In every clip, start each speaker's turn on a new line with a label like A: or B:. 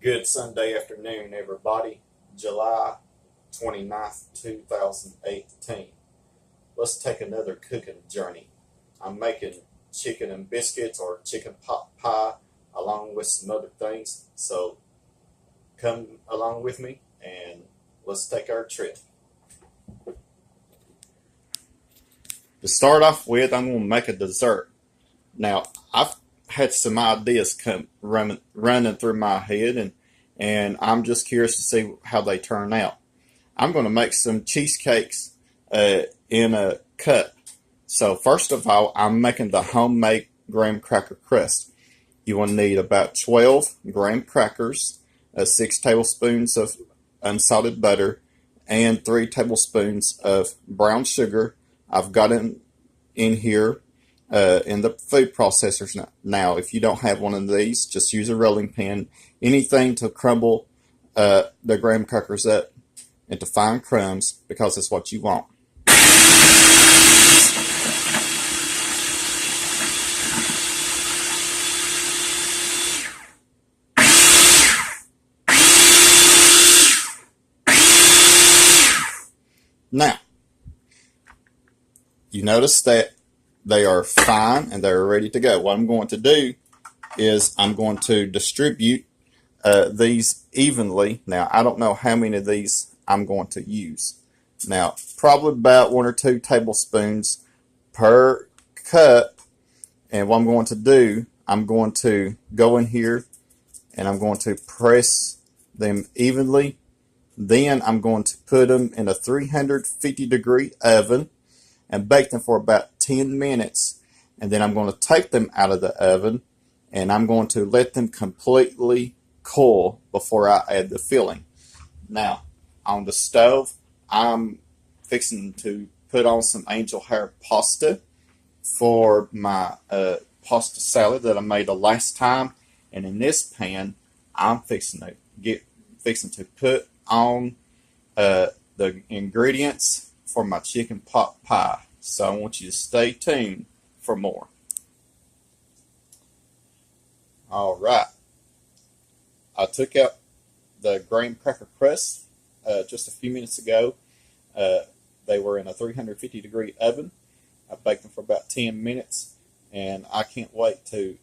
A: Good Sunday afternoon, everybody. July 29th, 2018. Let's take another cooking journey. I'm making chicken and biscuits or chicken pot pie along with some other things. So come along with me and let's take our trip. To start off with, I'm going to make a dessert. Now, I've had some ideas come running through my head, and I'm just curious to see how they turn out. I'm going to make some cheesecakes in a cup. So first of all, I'm making the homemade graham cracker crust. You will need about 12 graham crackers, 6 tablespoons of unsalted butter, and 3 tablespoons of brown sugar. I've got it in here in the food processors now. If you don't have one of these, just use a rolling pin. Anything to crumble the graham crackers up into fine crumbs, because it's what you want. Now, you notice that they are fine and they're ready to go. What I'm going to do is I'm going to distribute these evenly. Now, I don't know how many of these I'm going to use. Now, probably about 1 or 2 tablespoons per cup. And what I'm going to do, I'm going to go in here and I'm going to press them evenly. Then I'm going to put them in a 350-degree oven and bake them for about 10 minutes. And then I'm going to take them out of the oven and I'm going to let them completely cool before I add the filling. Now, on the stove, I'm fixing to put on some angel hair pasta for my pasta salad that I made the last time. And in this pan, I'm fixing to put on the ingredients for my chicken pot pie. So I want you to stay tuned for more. All right. I took out the graham cracker crust just a few minutes ago. They were in a 350-degree oven. I baked them for about 10 minutes, and I can't wait to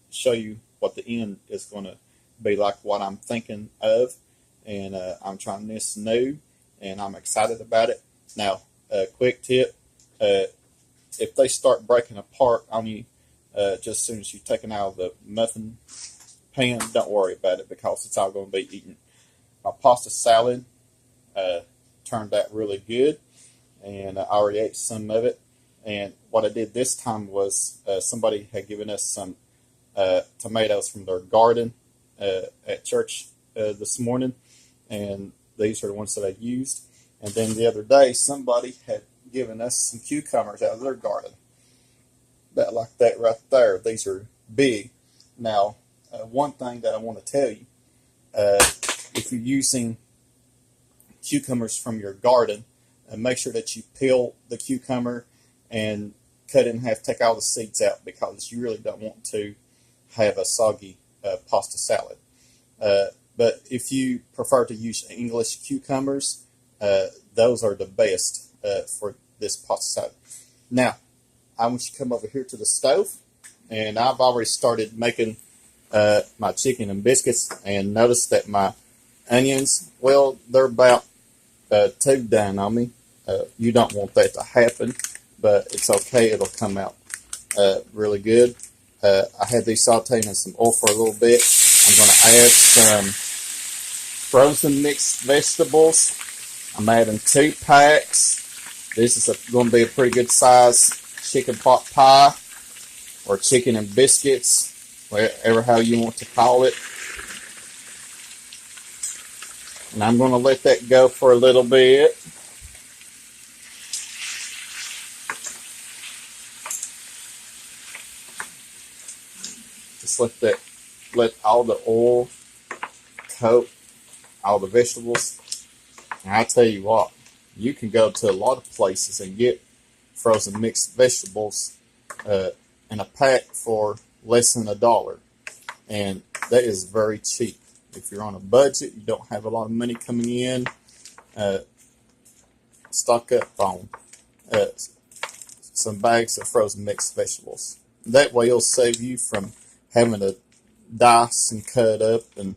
A: show you what the end is going to be like, what I'm thinking of. And I'm trying this new, and I'm excited about it. Now, quick tip, if they start breaking apart on you just as soon as you take them out of the muffin pan, don't worry about it, because it's all going to be eaten. My pasta salad turned out really good, and I already ate some of it. And what I did this time was somebody had given us some tomatoes from their garden at church this morning, and these are the ones that I used. And then the other day, somebody had given us some cucumbers out of their garden. That, like that right there. These are big. Now, one thing that I want to tell you, if you're using cucumbers from your garden, make sure that you peel the cucumber and cut it in half, take all the seeds out, because you really don't want to have a soggy pasta salad. But if you prefer to use English cucumbers, those are the best for this pasta salad. Now, I want you to come over here to the stove, and I've already started making my chicken and biscuits, and notice that my onions, well, they're about 2 done on me. You don't want that to happen, but it's okay. It'll come out really good. I had these sauteing in some oil for a little bit. I'm going to add some frozen mixed vegetables. I'm adding 2 packs. This is going to be a pretty good size chicken pot pie, or chicken and biscuits, whatever how you want to call it. And I'm going to let that go for a little bit. Just let all the oil coat all the vegetables. And I tell you what, you can go to a lot of places and get frozen mixed vegetables in a pack for less than $1, and that is very cheap. if you're on a budget, you don't have a lot of money coming in, stock up on uh, some bags of frozen mixed vegetables. That way it'll save you from having to dice and cut up and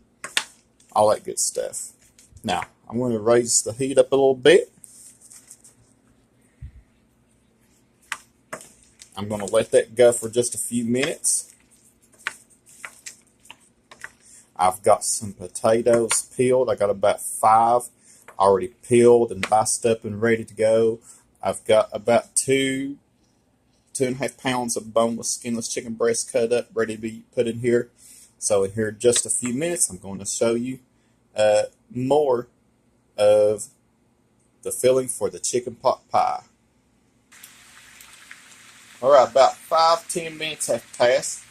A: all that good stuff. Now, I'm going to raise the heat up a little bit. I'm going to let that go for just a few minutes. I've got some potatoes peeled. I got about 5 already peeled and diced up and ready to go. I've got about 2.5 pounds of boneless, skinless chicken breast cut up, ready to be put in here. So in here in just a few minutes, I'm going to show you more of the filling for the chicken pot pie. Alright, about 5-10 minutes have passed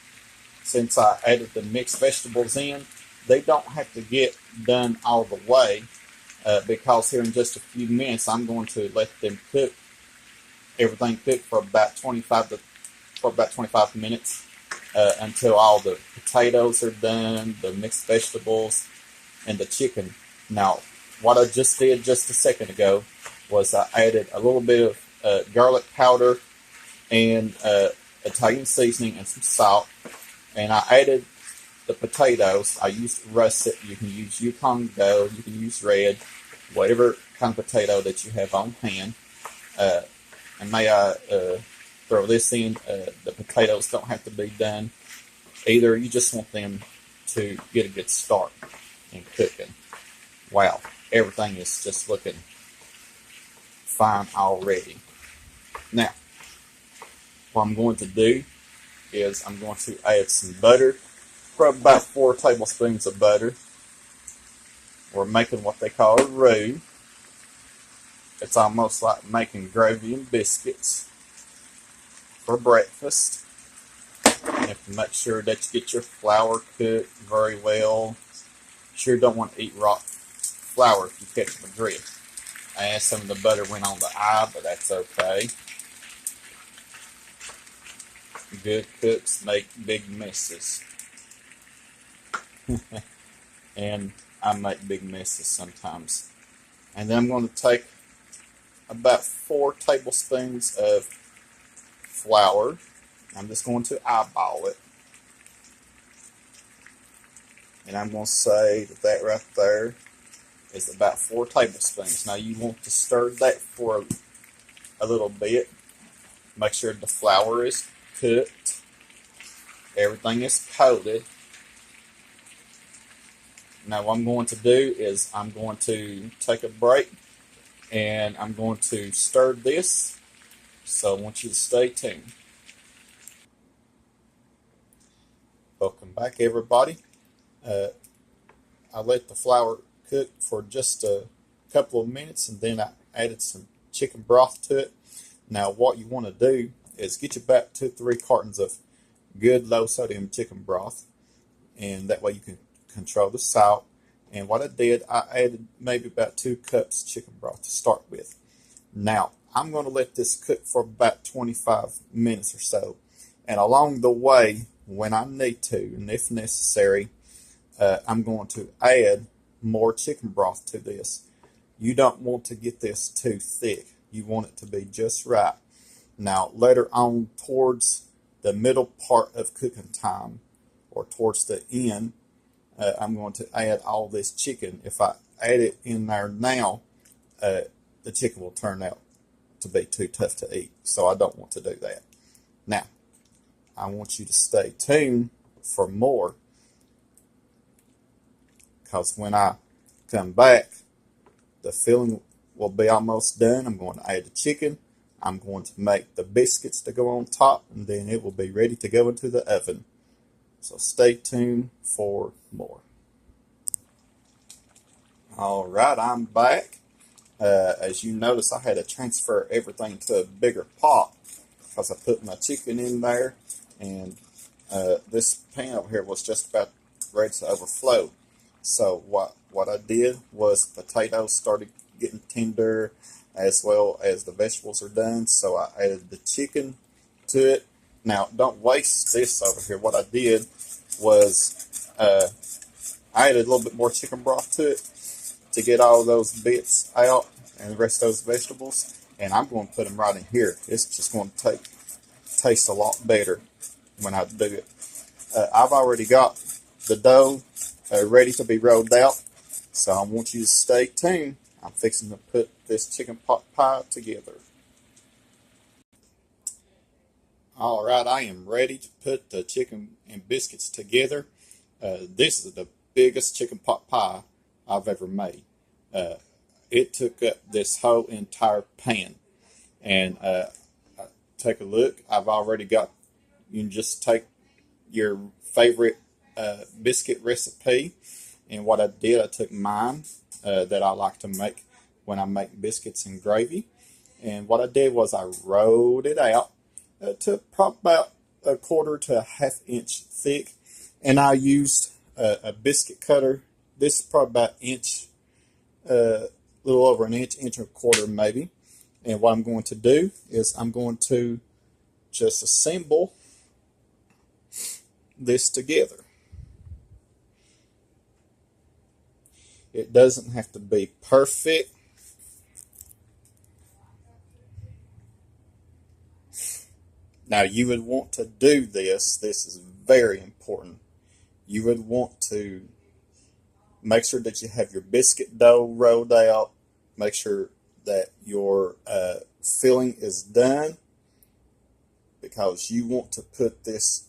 A: since I added the mixed vegetables in. They don't have to get done all the way because here in just a few minutes I'm going to let them cook, everything cook for about 25 minutes until all the potatoes are done, the mixed vegetables, and the chicken. Now, what I just did just a second ago was I added a little bit of garlic powder and Italian seasoning and some salt, and I added the potatoes. I used russet. You can use Yukon Gold, you can use red, whatever kind of potato that you have on hand. And may I throw this in, the potatoes don't have to be done either. You just want them to get a good start in cooking. Wow, everything is just looking fine already. Now, what I'm going to do is I'm going to add some butter, probably about 4 tablespoons of butter. We're making what they call a roux. It's almost like making gravy and biscuits for breakfast. You have to make sure that you get your flour cooked very well. Sure don't want to eat raw flour if you catch my drift. And some of the butter went on the eye, but that's okay. Good cooks make big messes. And I make big messes sometimes. And then I'm going to take about 4 tablespoons of flour. I'm just going to eyeball it. And I'm going to say that right there is about 4 tablespoons. Now you want to stir that for a little bit. Make sure the flour is cooked. Everything is coated. Now what I'm going to do is I'm going to take a break and I'm going to stir this. So I want you to stay tuned. Welcome back, everybody. I let the flour cook for just a couple of minutes and then I added some chicken broth to it. Now what you want to do is get you about 2-3 cartons of good low sodium chicken broth, and that way you can control the salt. And what I did, I added maybe about 2 cups chicken broth to start with. Now I'm going to let this cook for about 25 minutes or so, and along the way, when I need to and if necessary, I'm going to add more chicken broth to this. You don't want to get this too thick. You want it to be just right. Now later on towards the middle part of cooking time or towards the end, I'm going to add all this chicken. If I add it in there now, the chicken will turn out to be too tough to eat. So I don't want to do that. Now, I want you to stay tuned for more, because when I come back, the filling will be almost done. I'm going to add the chicken. I'm going to make the biscuits to go on top, and then it will be ready to go into the oven. So stay tuned for more. Alright, I'm back. As you notice, I had to transfer everything to a bigger pot because I put my chicken in there, and this pan over here was just about ready to overflow. So what I did was potatoes started getting tender as well as the vegetables are done, so I added the chicken to it. Now don't waste this over here. What I did was I I added a little bit more chicken broth to it to get all those bits out and the rest of those vegetables. And I'm going to put them right in here. It's just going to taste a lot better when I do it. I've already got the dough ready to be rolled out, so I want you to stay tuned. I'm fixing to put this chicken pot pie together. All right, I am ready to put the chicken and biscuits together. This is the biggest chicken pot pie I've ever made. It took up this whole entire pan. And take a look. I've already got, you can just take your favorite biscuit recipe. And what I did, I took mine that I like to make when I make biscuits and gravy. And what I did was I rolled it out to probably about a quarter to a half inch thick. And I used a biscuit cutter. This is probably about inch, a little over an inch, inch and a quarter maybe. And what I'm going to do is I'm going to just assemble this together. It doesn't have to be perfect. Now you would want to do this. This is very important. You would want to make sure that you have your biscuit dough rolled out. Make sure that your filling is done, because you want to put these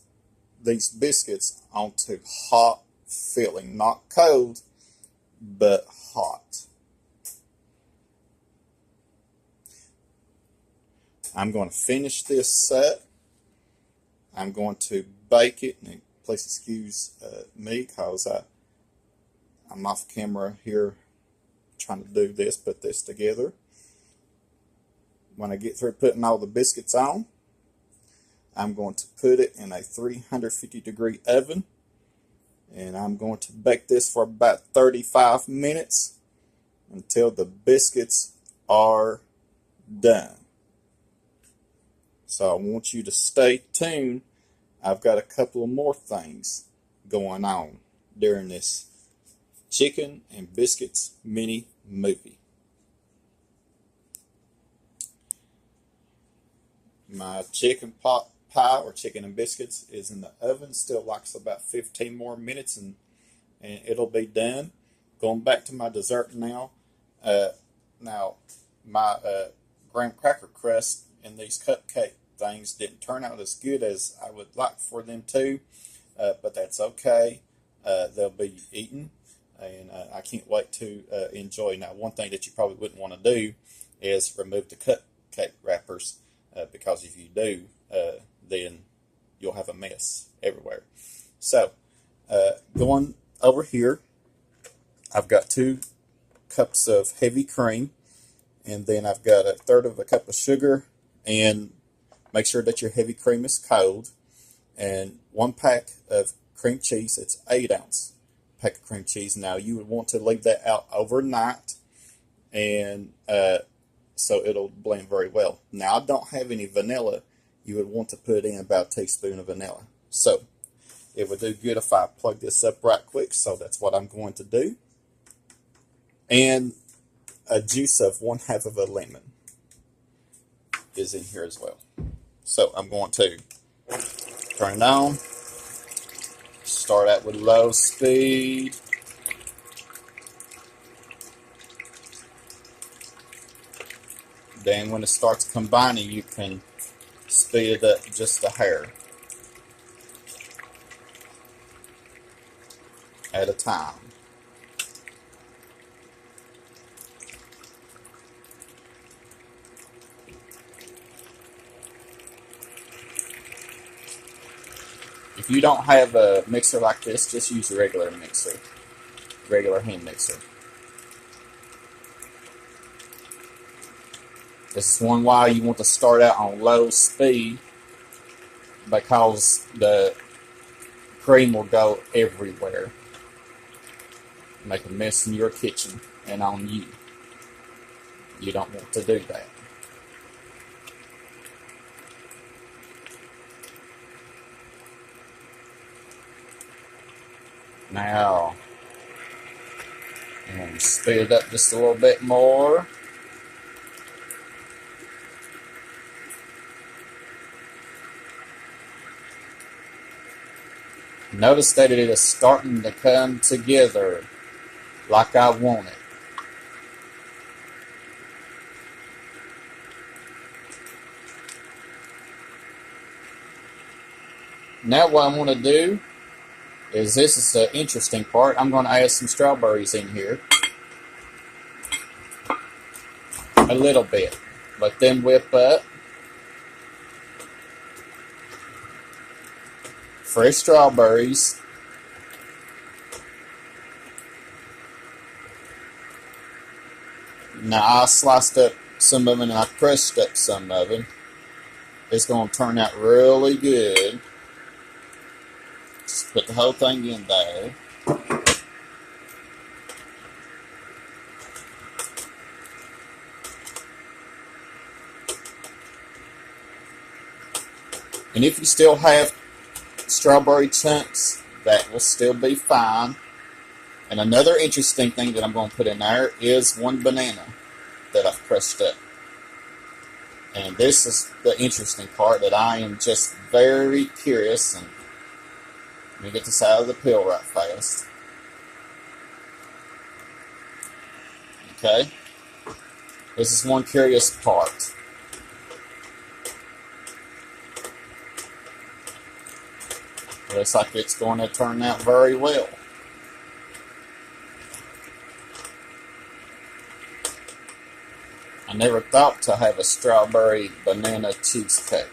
A: biscuits onto hot filling, not cold, but hot. I'm going to finish this set. I'm going to bake it, and please excuse me because I'm off camera here trying to do this, put this together. When I get through putting all the biscuits on, I'm going to put it in a 350-degree oven, and I'm going to bake this for about 35 minutes until the biscuits are done. So I want you to stay tuned. I've got a couple of more things going on during this chicken and biscuits mini movie. My chicken pot pie or chicken and biscuits is in the oven. Still likes about 15 more minutes and it'll be done. Going back to my dessert now. Now my graham cracker crust and these cupcake things didn't turn out as good as I would like for them to, but that's okay. They'll be eaten, and I can't wait to enjoy. Now, one thing that you probably wouldn't want to do is remove the cupcake wrappers, because if you do, then you'll have a mess everywhere. So, going over here, I've got 2 cups of heavy cream, and then I've got 1/3 of a cup of sugar, and make sure that your heavy cream is cold, and 1 pack of cream cheese. It's 8-ounce pack of cream cheese. Now you would want to leave that out overnight, and so it'll blend very well. Now I don't have any vanilla. You would want to put in about a teaspoon of vanilla. So it would do good if I plug this up right quick. So that's what I'm going to do. And a juice of 1/2 of a lemon is in here as well. So I'm going to turn it on. Start out with low speed. Then when it starts combining, you can speed it up just a hair at a time. If you don't have a mixer like this, just use a regular mixer, regular hand mixer. This is one why you want to start out on low speed, because the cream will go everywhere. Make a mess in your kitchen and on you. You don't want to do that. Now, And speed it up just a little bit more. Notice that it is starting to come together like I want it. Now what I want to do is, this is the interesting part, I'm going to add some strawberries in here. A little bit. Let them whip up. Fresh strawberries. Now I sliced up some of them and I crushed up some of them. It's going to turn out really good. Just put the whole thing in there. And if you still have strawberry chunks, that will still be fine. And another interesting thing that I'm going to put in there is one banana that I've crushed up. And this is the interesting part, that I am just very curious. And let me get this out of the peel right fast. Okay. This is one curious part. Looks like it's going to turn out very well. I never thought to have a strawberry banana cheesecake.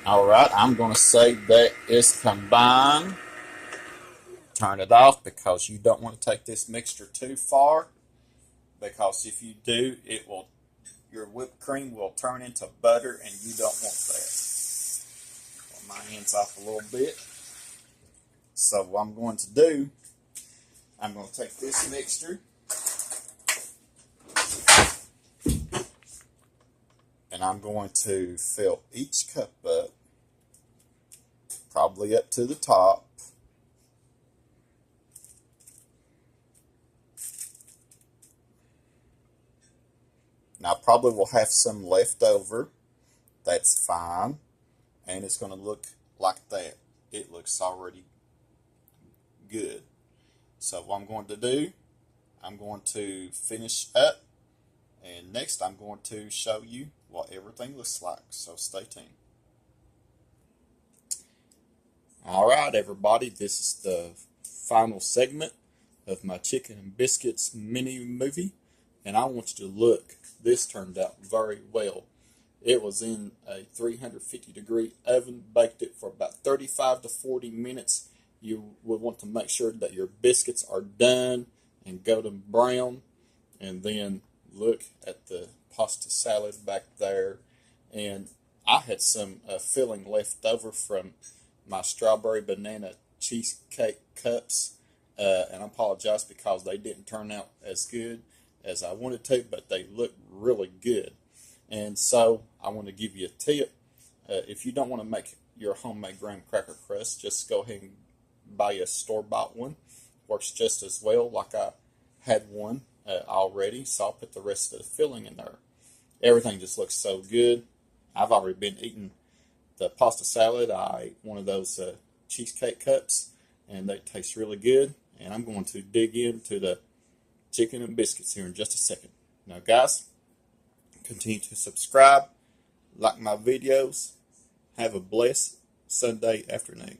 A: Alright, I'm going to say that it's combined. Turn it off because you don't want to take this mixture too far. Because if you do, your whipped cream will turn into butter, and you don't want that. Pull my hands off a little bit. So what I'm going to do, I'm going to take this mixture and I'm going to fill each cup up, probably up to the top. Now, I probably will have some left over. That's fine. And it's going to look like that. It looks already good. So what I'm going to do, I'm going to finish up. And next I'm going to show you what everything looks like. So stay tuned. Alright everybody, this is the final segment of my Chicken and Biscuits mini movie. And I want you to look. This turned out very well. It was in a 350-degree oven, baked it for about 35 to 40 minutes. You will want to make sure that your biscuits are done and golden brown. And then look at the pasta salad back there. And I had some filling left over from my strawberry banana cheesecake cups. And I apologize because they didn't turn out as good as I wanted to, but they look really good. And so I want to give you a tip. If you don't want to make your homemade graham cracker crust, just go ahead and buy a store-bought one. Works just as well. Like I had one already, so I'll put the rest of the filling in there. Everything just looks so good. I've already been eating the pasta salad. I ate one of those cheesecake cups, and they taste really good. And I'm going to dig into the chicken and biscuits here in just a second. Now guys, continue to subscribe, like my videos. Have a blessed Sunday afternoon.